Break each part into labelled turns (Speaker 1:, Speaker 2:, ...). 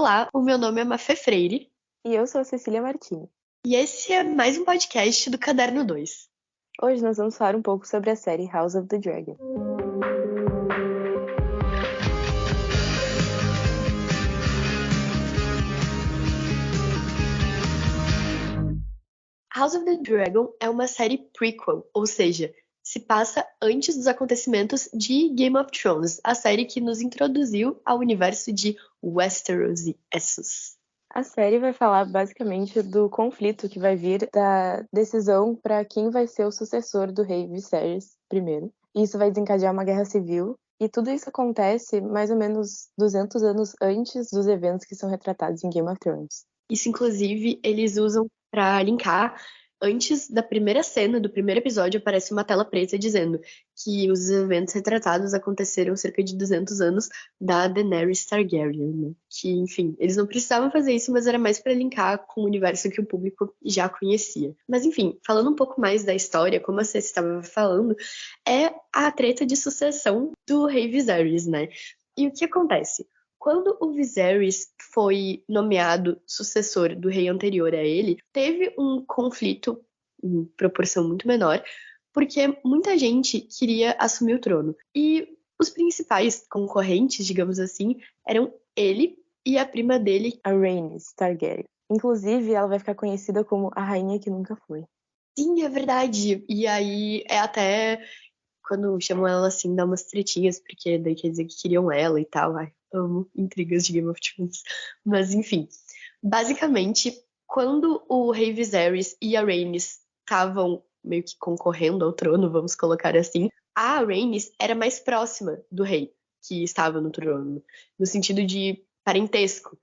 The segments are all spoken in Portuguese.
Speaker 1: Olá, o meu nome é Mafê Freire.
Speaker 2: E eu sou a Cecília Martini.
Speaker 1: E esse é mais um podcast do Caderno 2.
Speaker 2: Hoje nós vamos falar um pouco sobre a série House of the Dragon.
Speaker 1: House of the Dragon é uma série prequel, ou seja, se passa antes dos acontecimentos de Game of Thrones, a série que nos introduziu ao universo de Westeros e Essos.
Speaker 2: A série vai falar basicamente do conflito que vai vir da decisão para quem vai ser o sucessor do rei Viserys I. Isso vai desencadear uma guerra civil, e tudo isso acontece mais ou menos 200 anos antes dos eventos que são retratados em Game of Thrones.
Speaker 1: Isso, inclusive, eles usam para linkar. Antes da primeira cena do primeiro episódio, aparece uma tela preta dizendo que os eventos retratados aconteceram cerca de 200 anos da Daenerys Targaryen, né? Que, enfim, eles não precisavam fazer isso, mas era mais para linkar com o universo que o público já conhecia. Mas, enfim, falando um pouco mais da história, como a Ceci estava falando, é a treta de sucessão do rei Viserys, né? E o que acontece? Quando o Viserys foi nomeado sucessor do rei anterior a ele, teve um conflito em proporção muito menor, porque muita gente queria assumir o trono. E os principais concorrentes, digamos assim, eram ele e a prima dele,
Speaker 2: a Rhaenys Targaryen. Inclusive, ela vai ficar conhecida como a rainha que nunca foi.
Speaker 1: Sim, é verdade. E aí é até quando chamam ela assim, dá umas tretinhas, porque daí quer dizer que queriam ela e tal. Ai, amo intrigas de Game of Thrones. Mas enfim, basicamente, quando o rei Viserys e a Rhaenys estavam meio que concorrendo ao trono, vamos colocar assim, a Rhaenys era mais próxima do rei que estava no trono, no sentido de parentesco.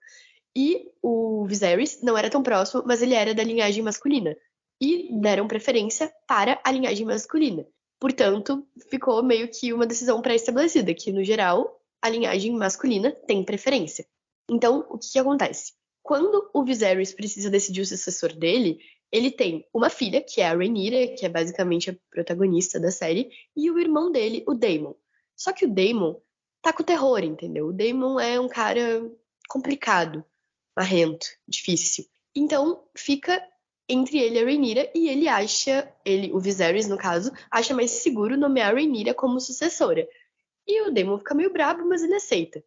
Speaker 1: E o Viserys não era tão próximo, mas ele era da linhagem masculina. E deram preferência para a linhagem masculina. Portanto, ficou meio que uma decisão pré-estabelecida, que, no geral, a linhagem masculina tem preferência. Então, o que acontece? Quando o Viserys precisa decidir o sucessor dele, ele tem uma filha, que é a Rhaenyra, que é basicamente a protagonista da série, e o irmão dele, o Daemon. Só que o Daemon tá com terror, entendeu? O Daemon é um cara complicado, marrento, difícil. Então, fica entre ele e a Rhaenyra, e ele acha, o Viserys no caso, acha mais seguro nomear a Rhaenyra como sucessora. E o Daemon fica meio brabo, mas ele aceita.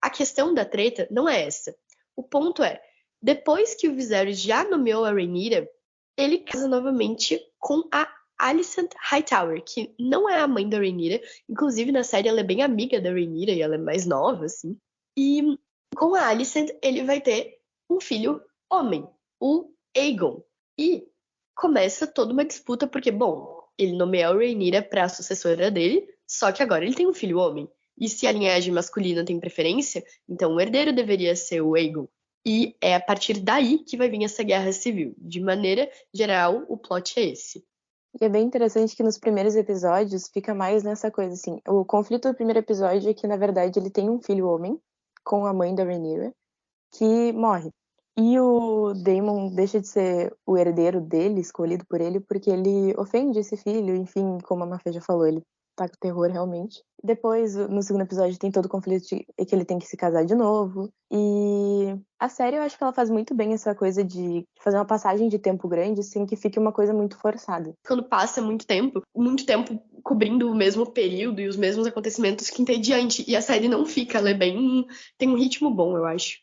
Speaker 1: A questão da treta não é essa. O ponto é, depois que o Viserys já nomeou a Rhaenyra, ele casa novamente com a Alicent Hightower, que não é a mãe da Rhaenyra, inclusive na série ela é bem amiga da Rhaenyra e ela é mais nova, assim. E com a Alicent ele vai ter um filho homem, o Aegon. E começa toda uma disputa porque, bom, ele nomeou a Rhaenyra para sucessora dele, só que agora ele tem um filho homem. E se a linhagem masculina tem preferência, então o herdeiro deveria ser o Aegon. E é a partir daí que vai vir essa guerra civil. De maneira geral, o plot é esse.
Speaker 2: E é bem interessante que nos primeiros episódios fica mais nessa coisa, assim. O conflito do primeiro episódio é que, na verdade, ele tem um filho homem com a mãe da Rhaenyra, que morre. E o Daemon deixa de ser o herdeiro dele, escolhido por ele, porque ele ofende esse filho, enfim, como a Mafê já falou, ele tá com terror realmente. Depois, no segundo episódio, tem todo o conflito de que ele tem que se casar de novo. E a série, eu acho que ela faz muito bem essa coisa de fazer uma passagem de tempo grande, sem que fique uma coisa muito forçada.
Speaker 1: Quando passa muito tempo cobrindo o mesmo período e os mesmos acontecimentos que entediante. E a série não fica, ela é bem... tem um ritmo bom, eu acho.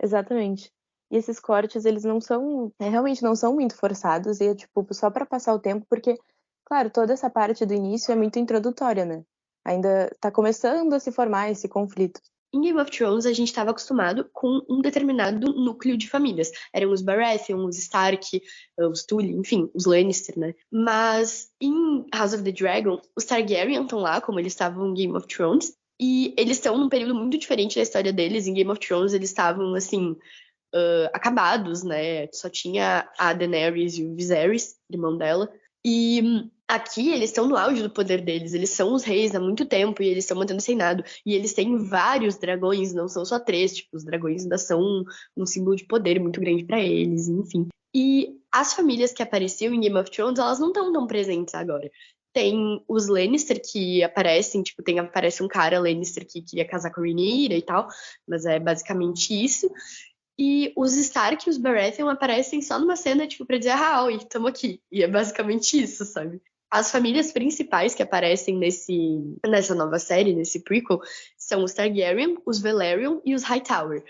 Speaker 2: Exatamente. E esses cortes, eles não são, realmente não são muito forçados, e é tipo, só pra passar o tempo, porque, claro, toda essa parte do início é muito introdutória, né? Ainda tá começando a se formar esse conflito.
Speaker 1: Em Game of Thrones, a gente estava acostumado com um determinado núcleo de famílias. Eram os Baratheon, os Stark, os Tully, enfim, os Lannister, né? Mas em House of the Dragon, os Targaryen estão lá, como eles estavam em Game of Thrones, e eles estão num período muito diferente da história deles. Em Game of Thrones, eles estavam, assim, acabados, né? Só tinha a Daenerys e o Viserys, irmão dela. E aqui eles estão no auge do poder deles, eles são os reis há muito tempo e eles estão mantendo o reinado. E eles têm vários dragões, não são só 3, tipo, os dragões ainda são um símbolo de poder muito grande pra eles, enfim. E as famílias que apareciam em Game of Thrones, elas não estão tão presentes agora. Tem os Lannister que aparecem, tipo, aparece um cara Lannister que ia casar com a Rhaenyra e tal, mas é basicamente isso. E os Stark e os Baratheon aparecem só numa cena, tipo, pra dizer, ah, oi, tamo aqui. E é basicamente isso, sabe? As famílias principais que aparecem nessa nova série, nesse prequel, são os Targaryen, os Velaryon e os Hightower,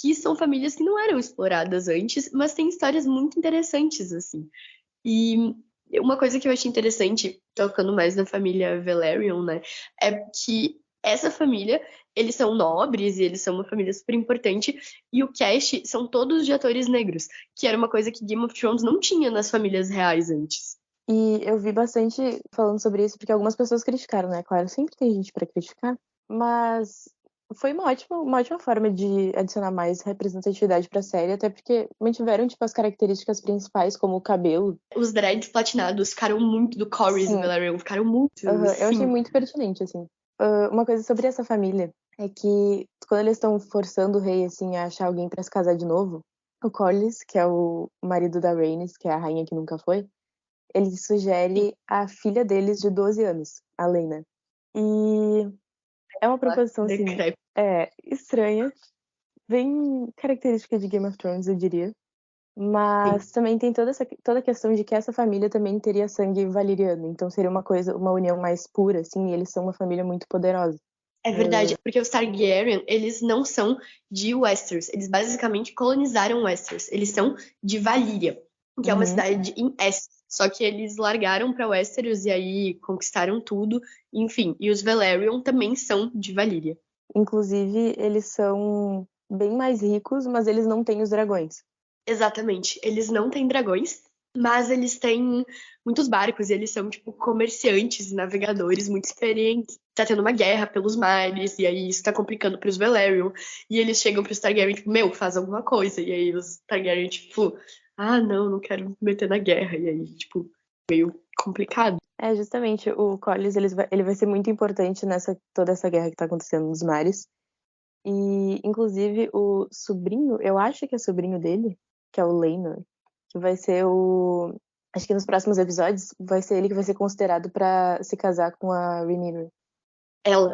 Speaker 1: que são famílias que não eram exploradas antes, mas têm histórias muito interessantes, assim. E uma coisa que eu achei interessante, tocando mais na família Velaryon, né, é que essa família, eles são nobres e eles são uma família super importante, e o cast são todos de atores negros, que era uma coisa que Game of Thrones não tinha nas famílias reais antes.
Speaker 2: E eu vi bastante falando sobre isso, porque algumas pessoas criticaram, né? Claro, sempre tem gente pra criticar, mas foi uma ótima forma de adicionar mais representatividade pra série, até porque mantiveram, tipo, as características principais, como o cabelo.
Speaker 1: Os dreads platinados ficaram muito do Corlys
Speaker 2: Sim,
Speaker 1: Velaryon, ficaram muito,
Speaker 2: eu achei
Speaker 1: sim.
Speaker 2: muito pertinente, assim. Uma coisa sobre essa família é que quando eles estão forçando o rei, assim, a achar alguém pra se casar de novo, o Corlys, que é o marido da Rhaenys, que é a rainha que nunca foi, ele sugere a filha deles de 12 anos, a Lena. E é uma proposição, assim,
Speaker 1: Decrépito.
Speaker 2: estranha, bem característica de Game of Thrones, eu diria. Mas também tem toda a questão de que essa família também teria sangue valeriano, então seria uma união mais pura, assim, e eles são uma família muito poderosa.
Speaker 1: É verdade, porque os Targaryen, eles não são de Westeros, eles basicamente colonizaram Westeros, eles são de Valíria, que é uma
Speaker 2: Uhum.
Speaker 1: cidade em Essos. Só que eles largaram para Westeros e aí conquistaram tudo, enfim. E os Velaryon também são de Valíria.
Speaker 2: Inclusive, eles são bem mais ricos, mas eles não têm os dragões.
Speaker 1: Exatamente. Eles não têm dragões, mas eles têm muitos barcos e eles são, tipo, comerciantes e navegadores muito experientes. Tá tendo uma guerra pelos mares, e aí isso tá complicando pros Velaryon. E eles chegam pros Targaryen, tipo, meu, faz alguma coisa. E aí os Targaryen, tipo, ah, não, não quero me meter na guerra. E aí, tipo, meio complicado.
Speaker 2: É, justamente, o Corlys, ele vai ser muito importante nessa toda essa guerra que tá acontecendo nos mares. E, inclusive, o sobrinho, eu acho que é sobrinho dele, que é o Laenor, que vai ser o... Acho que nos próximos episódios vai ser ele que vai ser considerado pra se casar com a Rhaenyra,
Speaker 1: Ela,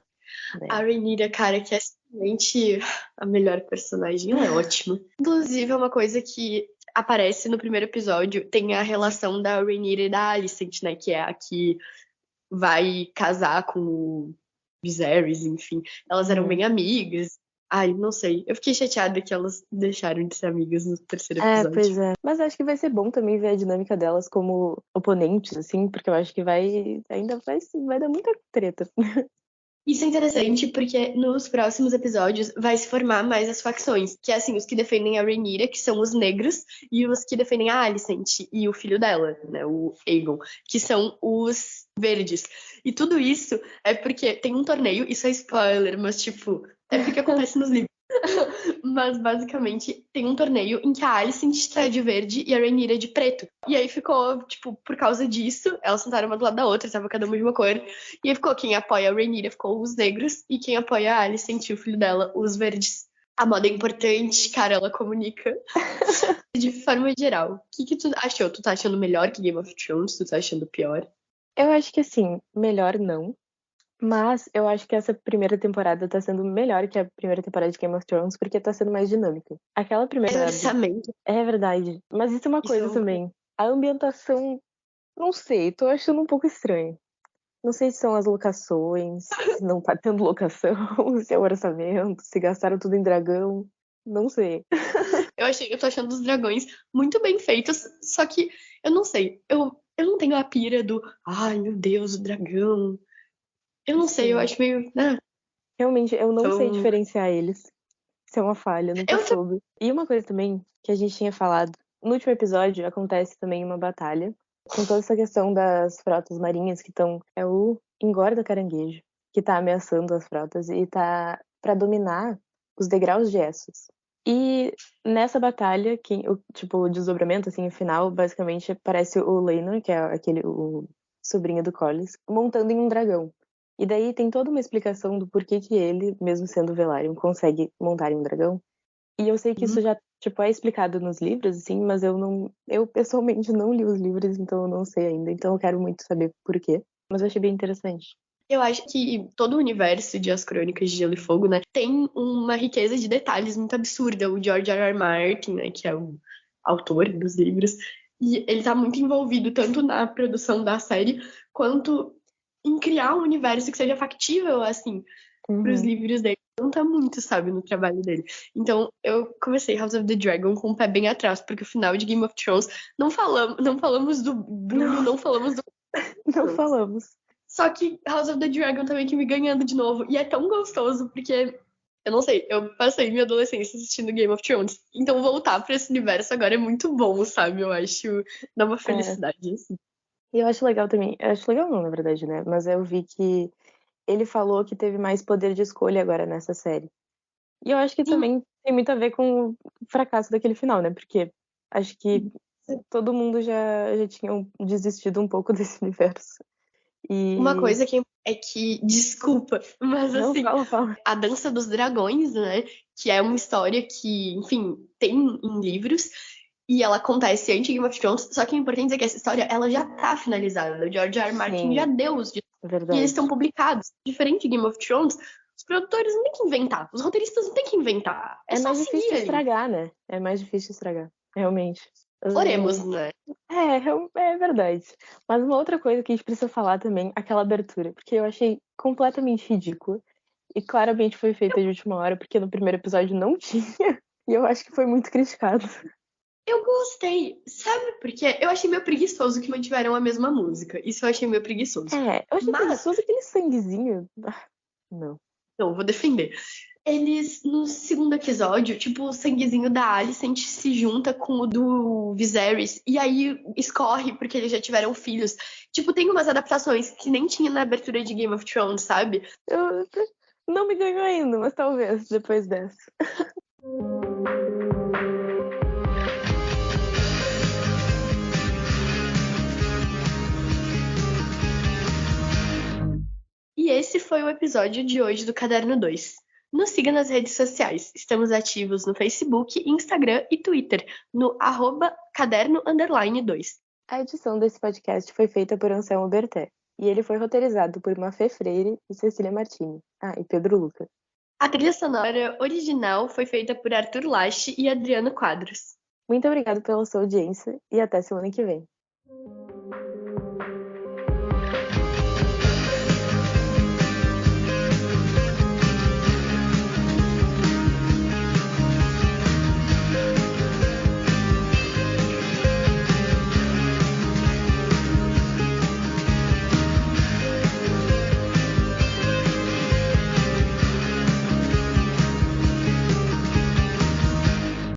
Speaker 1: a
Speaker 2: né?
Speaker 1: Rhaenyra, cara, que é simplesmente a melhor personagem, ela é ótima. Inclusive, é uma coisa que aparece no primeiro episódio, tem a relação da Rhaenyra e da Alicent, né, que é a que vai casar com o Viserys, enfim. Elas eram
Speaker 2: Uhum.
Speaker 1: bem amigas. Ai, não sei. Eu fiquei chateada que elas deixaram de ser amigas no terceiro
Speaker 2: É,
Speaker 1: episódio.
Speaker 2: pois é. Mas acho que vai ser bom também ver a dinâmica delas como oponentes, assim, porque eu acho que vai dar muita treta.
Speaker 1: Isso é interessante porque nos próximos episódios vai se formar mais as facções, que é assim, os que defendem a Rhaenyra, que são os negros, e os que defendem a Alicent e o filho dela, né, o Aegon, que são os verdes. E tudo isso é porque tem um torneio, isso é spoiler, mas tipo, é porque acontece nos livros. Mas basicamente tem um torneio em que a Alicent tá de verde e a Rhaenyra de preto. E aí ficou, tipo, por causa disso, elas sentaram uma do lado da outra, tava cada uma de uma cor. E aí ficou quem apoia a Rhaenyra ficou os negros e quem apoia a Alicent e o filho dela, os verdes. A moda é importante, cara, ela comunica. De forma geral, o que tu achou? Tu tá achando melhor que Game of Thrones? Tu tá achando pior?
Speaker 2: Eu acho que, assim, melhor não. Mas eu acho que essa primeira temporada tá sendo melhor que a primeira temporada de Game of Thrones, porque tá sendo mais dinâmica. Aquela primeira
Speaker 1: É
Speaker 2: temporada
Speaker 1: orçamento.
Speaker 2: é verdade. Mas isso é uma
Speaker 1: Isso
Speaker 2: coisa também. A ambientação, não sei, tô achando um pouco estranho. Não sei se são as locações, se não tá tendo locação, se é o orçamento, se gastaram tudo em dragão. Não sei.
Speaker 1: Eu tô achando os dragões muito bem feitos, só que eu não sei, eu não tenho a pira do, ai meu Deus, o dragão. Eu não sei, eu
Speaker 2: Sim.
Speaker 1: acho meio, né?
Speaker 2: Realmente, eu não sei
Speaker 1: Então,
Speaker 2: diferenciar eles. Isso é uma falha, nunca
Speaker 1: eu
Speaker 2: soube. E uma coisa também que a gente tinha falado, no último episódio acontece também uma batalha com toda essa questão das frotas marinhas que estão. É o engorda caranguejo que tá ameaçando as frotas e tá pra dominar os degraus de Essos. E nessa batalha, tipo, o desdobramento, assim, o final, basicamente aparece o Laenor, que é o sobrinho do Corlys, montando em um dragão. E daí tem toda uma explicação do porquê que ele, mesmo sendo Velaryon, consegue montar em um dragão. E eu sei que isso já, tipo, é explicado nos livros, assim, mas eu pessoalmente não li os livros, então eu não sei ainda. Então eu quero muito saber por quê. Mas eu achei bem interessante.
Speaker 1: Eu acho que todo o universo de As Crônicas de Gelo e Fogo, né, tem uma riqueza de detalhes muito absurda. O George R. R. Martin, né, que é o autor dos livros, e ele tá muito envolvido tanto na produção da série, quanto em criar um universo que seja factível, assim, pros
Speaker 2: Uhum.
Speaker 1: livros dele. Não tá muito, sabe, no trabalho dele. Então, eu comecei House of the Dragon com o pé bem atrás, porque o final de Game of Thrones, não falamos do Bruno,
Speaker 2: Não,
Speaker 1: não falamos do...
Speaker 2: não falamos.
Speaker 1: Só que House of the Dragon também que me ganhando de novo. E é tão gostoso, porque, eu não sei, eu passei minha adolescência assistindo Game of Thrones. Então voltar pra esse universo agora é muito bom, sabe? Eu acho, dá uma
Speaker 2: É,
Speaker 1: felicidade, assim.
Speaker 2: e eu acho legal também. Eu acho legal não, na verdade, né? Mas eu vi que ele falou que teve mais poder de escolha agora nessa série. E eu acho que
Speaker 1: Sim,
Speaker 2: também tem muito a ver com o fracasso daquele final, né? Porque acho que todo mundo já tinha desistido um pouco desse universo.
Speaker 1: uma
Speaker 2: E
Speaker 1: coisa que é que, desculpa, mas
Speaker 2: não
Speaker 1: assim,
Speaker 2: fala.
Speaker 1: a Dança dos Dragões, né? Que é uma história que, enfim, tem em livros. E ela acontece antes de Game of Thrones. Só que é importante dizer que essa história, ela já tá finalizada. O George R. R. Martin já
Speaker 2: Sim,
Speaker 1: deu os direitos. E eles
Speaker 2: verdade.
Speaker 1: estão publicados. Diferente de Game of Thrones, os produtores não têm que inventar. Os roteiristas não têm que inventar. É
Speaker 2: É
Speaker 1: só
Speaker 2: mais difícil
Speaker 1: seguir
Speaker 2: de
Speaker 1: ali.
Speaker 2: estragar, né? É mais difícil de estragar, realmente.
Speaker 1: Oremos, né?
Speaker 2: É verdade. Mas uma outra coisa que a gente precisa falar também, aquela abertura, porque eu achei completamente ridícula. E claramente foi feita de última hora, porque no primeiro episódio não tinha. E eu acho que foi muito criticado.
Speaker 1: Eu gostei. Sabe por quê? Eu achei meio preguiçoso que mantiveram a mesma música. Isso eu achei meio preguiçoso.
Speaker 2: Eu achei
Speaker 1: Mas,
Speaker 2: preguiçoso aquele sanguezinho. Não.
Speaker 1: não, vou defender. Eles, no segundo episódio, tipo, o sanguezinho da Alicent se junta com o do Viserys. E aí escorre porque eles já tiveram filhos. Tipo, tem umas adaptações que nem tinha na abertura de Game of Thrones, sabe?
Speaker 2: Eu, não me ganhou ainda, mas talvez depois dessa.
Speaker 1: E esse foi o episódio de hoje do Caderno 2. Nos siga nas redes sociais. Estamos ativos no Facebook, Instagram e Twitter, no @caderno_2.
Speaker 2: A edição desse podcast foi feita por Anselmo Berté. E ele foi roteirizado por Mafê Freire e Cecília Martini. Ah, e Pedro Luca.
Speaker 1: A trilha sonora original foi feita por Arthur Lache e Adriano Quadros.
Speaker 2: Muito obrigado pela sua audiência e até semana que vem.